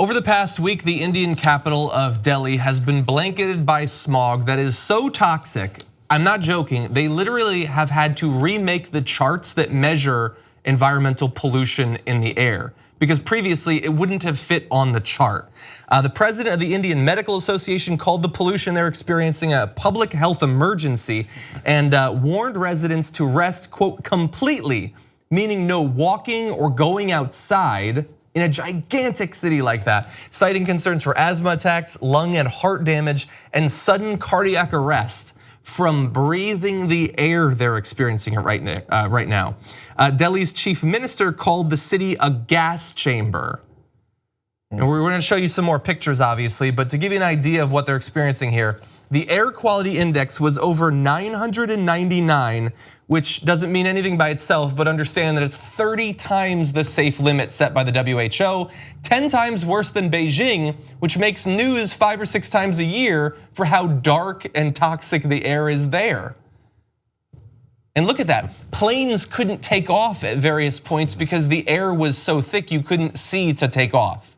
Over the past week, the Indian capital of Delhi has been blanketed by smog that is so toxic, I'm not joking, they literally have had to remake the charts that measure environmental pollution in the air, because previously it wouldn't have fit on the chart. The president of the Indian Medical Association called the pollution they're experiencing a public health emergency and warned residents to rest, quote, completely, meaning no walking or going outside in a gigantic city like that, citing concerns for asthma attacks, lung and heart damage, and sudden cardiac arrest from breathing the air they're experiencing right now. Delhi's chief minister called the city a gas chamber. And we're gonna show you some more pictures, obviously, but to give you an idea of what they're experiencing here, the air quality index was over 999, which doesn't mean anything by itself, but understand that it's 30 times the safe limit set by the WHO, 10 times worse than Beijing, which makes news 5 or 6 times a year for how dark and toxic the air is there. And look at that, planes couldn't take off at various points because the air was so thick you couldn't see to take off.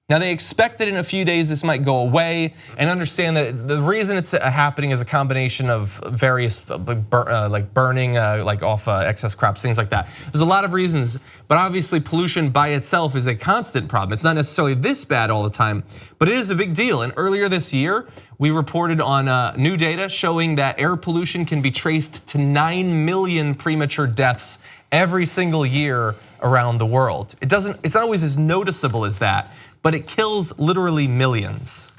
Now they expect that in a few days this might go away, and understand that the reason it's happening is a combination of various like burning like off excess crops, things like that. There's a lot of reasons, but obviously pollution by itself is a constant problem. It's not necessarily this bad all the time, but it is a big deal. And earlier this year, we reported on new data showing that air pollution can be traced to 9 million premature deaths every single year around the world. It's not always as noticeable as that, but it kills literally millions.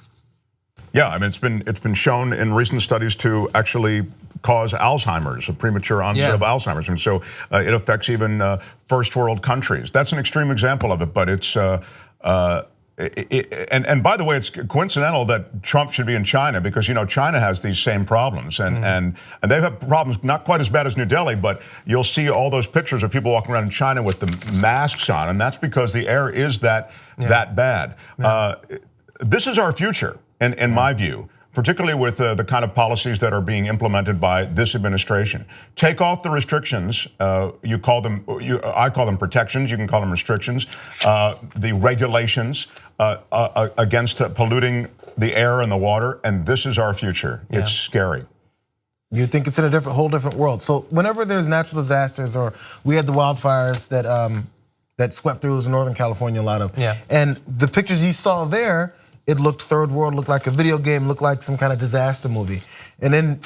Yeah, I mean, it's been shown in recent studies to actually cause Alzheimer's, a premature onset of Alzheimer's, and so it affects even first world countries. That's an extreme example of it, but it's and by the way, it's coincidental that Trump should be in China, because China has these same problems, and they have problems not quite as bad as New Delhi, but you'll see all those pictures of people walking around in China with the masks on, and that's because the air is that bad. This is our future, in my view, particularly with the kind of policies that are being implemented by this administration. Take off the restrictions. I call them protections. You can call them restrictions. The regulations against polluting the air and the water, and this is our future. It's scary. You think it's in a whole different world. So whenever there's natural disasters, or we had the wildfires that swept through Northern California, a lot of. And the pictures you saw there, it looked third world, looked like a video game, looked like some kind of disaster movie. And then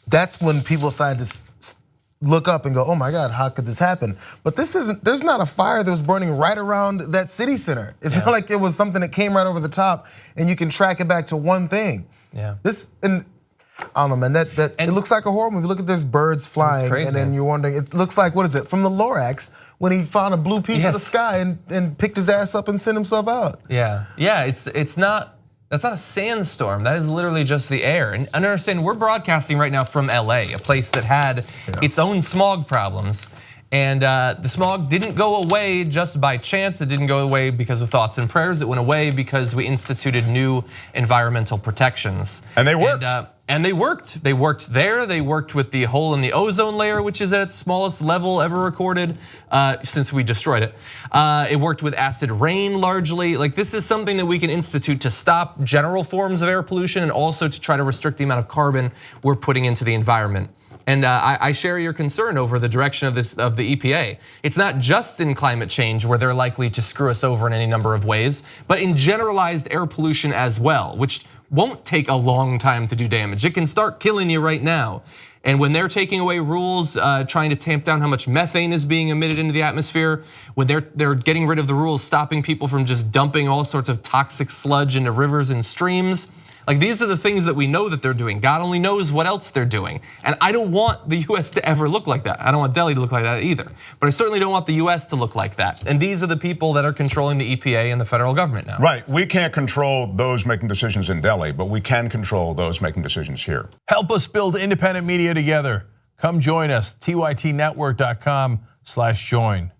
that's when people decided to look up and go, oh my God, how could this happen? But there's not a fire that was burning right around that city center. It's not like it was something that came right over the top and you can track it back to one thing. And I don't know, man, it looks like a horror movie. Look at there's birds flying, and then you're wondering, it looks like, what is it, from the Lorax, when he found a blue piece of the sky and picked his ass up and sent himself out. That's not a sandstorm. That is literally just the air. And understand, we're broadcasting right now from LA, a place that had its own smog problems. And the smog didn't go away just by chance. It didn't go away because of thoughts and prayers. It went away because we instituted new environmental protections. And they worked. And they worked. They worked there. They worked with the hole in the ozone layer, which is at its smallest level ever recorded since we destroyed it. It worked with acid rain largely. Like, this is something that we can institute to stop general forms of air pollution and also to try to restrict the amount of carbon we're putting into the environment. And I share your concern over the direction of the EPA. It's not just in climate change where they're likely to screw us over in any number of ways, but in generalized air pollution as well, which won't take a long time to do damage. It can start killing you right now. And when they're taking away rules, trying to tamp down how much methane is being emitted into the atmosphere, when they're getting rid of the rules, stopping people from just dumping all sorts of toxic sludge into rivers and streams, like, these are the things that we know that they're doing. God only knows what else they're doing. And I don't want the US to ever look like that. I don't want Delhi to look like that either. But I certainly don't want the US to look like that. And these are the people that are controlling the EPA and the federal government now. Right, we can't control those making decisions in Delhi, but we can control those making decisions here. Help us build independent media together. Come join us, tytnetwork.com/join.